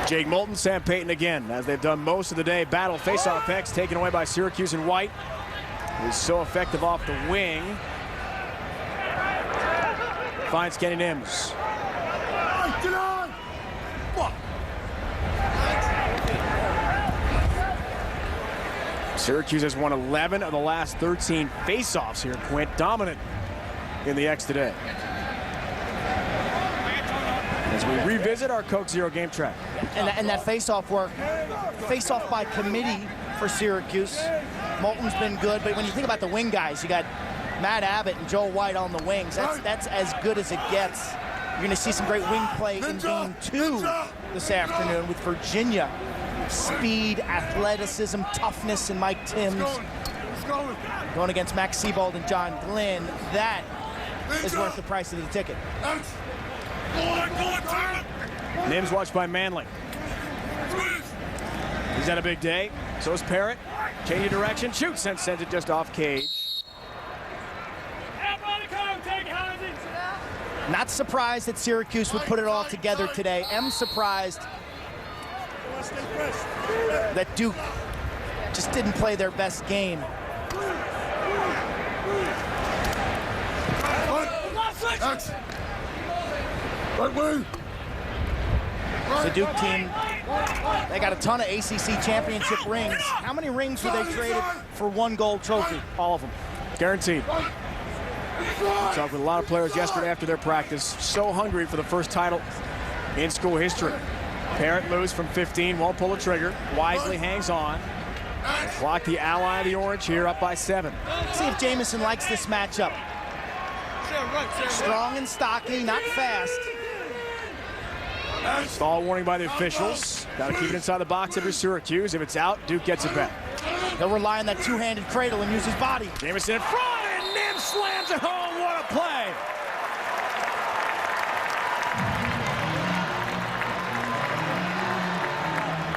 Jake Moulton, Sam Payton again, as they've done most of the day. Battle face-off picks taken away by Syracuse and White. He's so effective off the wing. Finds Kenny Nims. Syracuse has won 11 of the last 13 face-offs here. Quint dominant in the X today. As we revisit our Coke Zero game track. And that face-off work, face-off by committee for Syracuse. Moulton's been good, but when you think about the wing guys, you got Matt Abbott and Joel White on the wings. That's as good as it gets. You're going to see some great wing play in game 2 this afternoon with Virginia. Speed, athleticism, toughness, and Mike Timms going against Max Seabold and John Glynn. That is worth the price of the ticket. Nims watched by Manley. He's had a big day. So is Parrott. Change of direction, shoots, and sends it just off cage. Not surprised that Syracuse would put it all together today. Am surprised that Duke just didn't play their best game. The Duke team, they got a ton of ACC championship rings. How many rings were they traded for one gold trophy? All of them, guaranteed. Talked with a lot of players yesterday after their practice. So hungry for the first title in school history. Parrott moves from 15, won't pull the trigger. Wisely hangs on. Clock the ally of the orange here, up by 7. Let's see if Jamison likes this matchup. Strong and stocky, not fast. Stall warning by the officials. Got to keep it inside the box every Syracuse. If it's out, Duke gets it back. He'll rely on that two-handed cradle and use his body. Jamison in front, and Nims slams it home. What a play!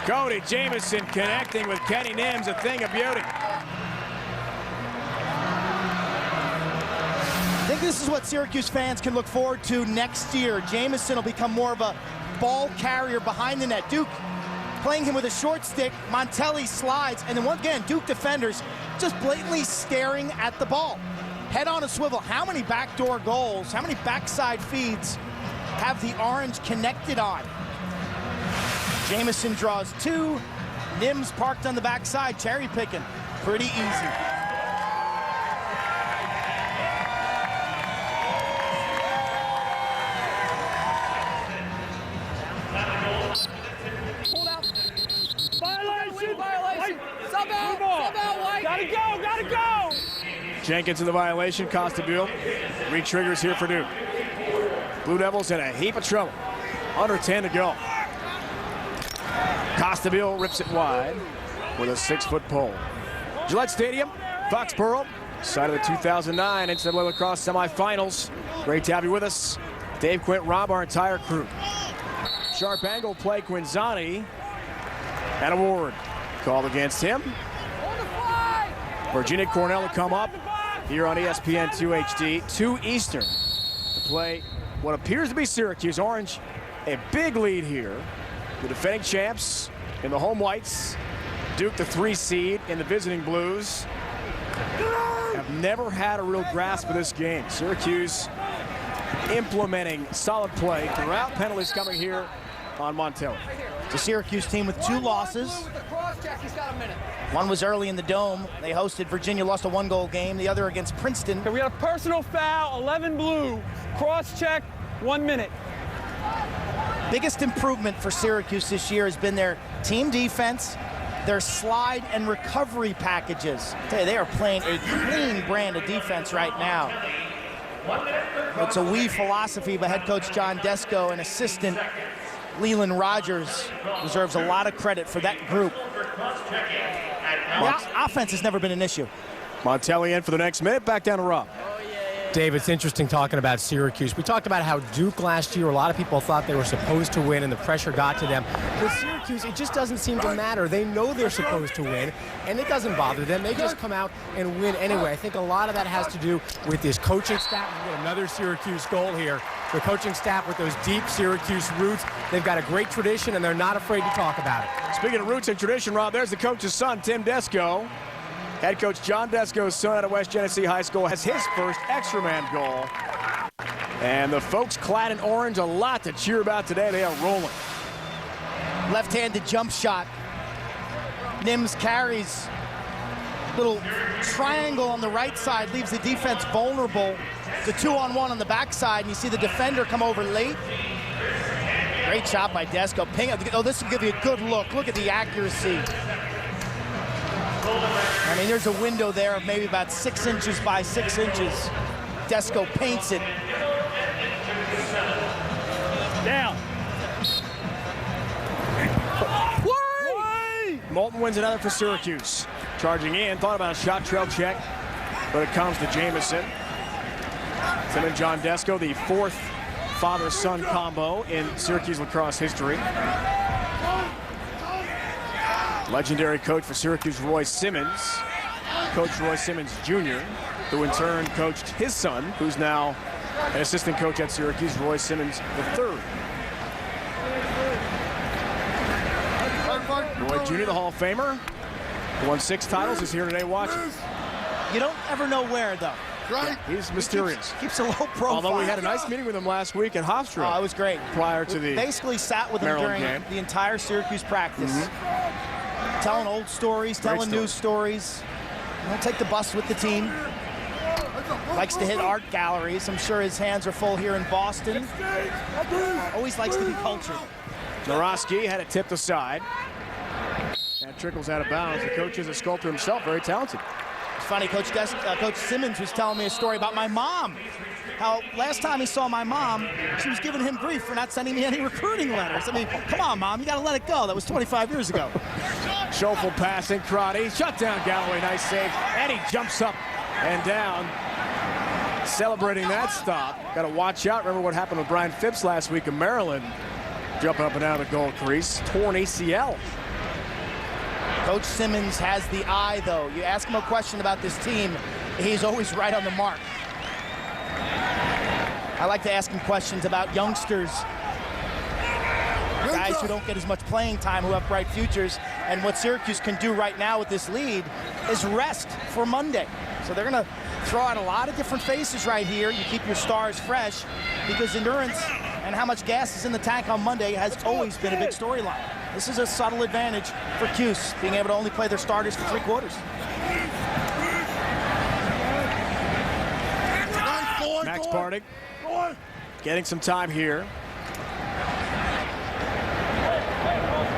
Cody Jamison connecting with Kenny Nims, a thing of beauty. I think this is what Syracuse fans can look forward to next year. Jamison will become more of a ball carrier behind the net. Duke playing him with a short stick. Montelli slides, and then once again, Duke defenders just blatantly staring at the ball. Head on a swivel. How many backdoor goals, how many backside feeds have the orange connected on? Jamison draws 2. Nims parked on the backside, cherry picking. Pretty easy. Hold out. Violation. Sub out, White. Gotta go. Jenkins in the violation. Costabile re-triggers here for Duke. Blue Devils in a heap of trouble. Under 10 to go. Costabile rips it wide with a 6-foot pole. Gillette Stadium, Foxborough, site of the 2009 NCAA Lacrosse semifinals. Great to have you with us. Dave, Quint, Rob, our entire crew. Sharp angle play, Quinzani, and a ward called against him. Virginia Cornell will come up here on ESPN 2 HD, 2 Eastern, to play what appears to be Syracuse. Orange, a big lead here. The defending champs in the home whites. Duke, the 3 seed in the visiting blues. Have never had a real grasp of this game. Syracuse implementing solid play throughout. Penalties coming here on Montelli. It's a Syracuse team with 2 losses. One was early in the Dome. They hosted Virginia, lost a 1-goal game. The other against Princeton. We got a personal foul, 11 blue. Cross check, 1 minute. Biggest improvement for Syracuse this year has been their team defense, their slide and recovery packages. I tell you, they are playing a clean brand of defense right now. It's a we philosophy by head coach John Desko, and assistant Leland Rogers deserves a lot of credit for that group. The offense has never been an issue. Montelli in for the next minute. Back down to Rob. Dave, it's interesting talking about Syracuse. We talked about how Duke last year, a lot of people thought they were supposed to win and the pressure got to them. With Syracuse, it just doesn't seem to matter. They know they're supposed to win, and it doesn't bother them. They just come out and win anyway. I think a lot of that has to do with this coaching staff. We get another Syracuse goal here. The coaching staff with those deep Syracuse roots, they've got a great tradition, and they're not afraid to talk about it. Speaking of roots and tradition, Rob, there's the coach's son, Tim Desko. Head coach John Desko's son out of West Genesee High School has his first extra man goal. And the folks clad in orange, a lot to cheer about today. They are rolling. Left-handed jump shot. Nims carries. Little triangle on the right side, leaves the defense vulnerable. The 2-on-1 on the backside, and you see the defender come over late. Great shot by Desko. Ping. Oh, this will give you a good look. Look at the accuracy. I mean, there's a window there of maybe about 6 inches by 6 inches. Desko paints it. Down. Moulton wins another for Syracuse. Charging in, thought about a shot trail check, but it comes to Jamison. Tim and John Desko, the fourth father-son combo in Syracuse lacrosse history. Legendary coach for Syracuse, Roy Simmons. Coach Roy Simmons Jr., who in turn coached his son, who's now an assistant coach at Syracuse, Roy Simmons III. Roy Jr., the Hall of Famer, won 6 titles, is here today watching. You don't ever know where, though. Right. He's mysterious. Keeps a low profile. Although we had a nice meeting with him last week at Hofstra. Oh, it was great. Prior to the basically sat with him Maryland during game. the entire Syracuse practice. Telling old stories, telling news stories. He'll take the bus with the team. Likes to hit art galleries. I'm sure his hands are full here in Boston. Always likes to be cultured. Narosky had it tipped aside. That trickles out of bounds. The coach is a sculptor himself, very talented. It's funny, Coach Simmons was telling me a story about my mom. How last time he saw my mom, she was giving him grief for not sending me any recruiting letters. I mean, come on, Mom, you got to let it go. That was 25 years ago. Schoeffel passing, Crotty. Shut down Galloway, nice save. And he jumps up and down. Celebrating that stop. Got to watch out. Remember what happened with Brian Phipps last week in Maryland. Jumping up and down the goal crease. Torn ACL. Coach Simmons has the eye, though. You ask him a question about this team, he's always right on the mark. I like to ask him questions about youngsters, guys who don't get as much playing time, who have bright futures. And what Syracuse can do right now with this lead is rest for Monday. So they're going to throw out a lot of different faces right here. You keep your stars fresh, because endurance and how much gas is in the tank on Monday has always been a big storyline. This is a subtle advantage for Cuse, being able to only play their starters for 3 quarters. Max Bardick getting some time here.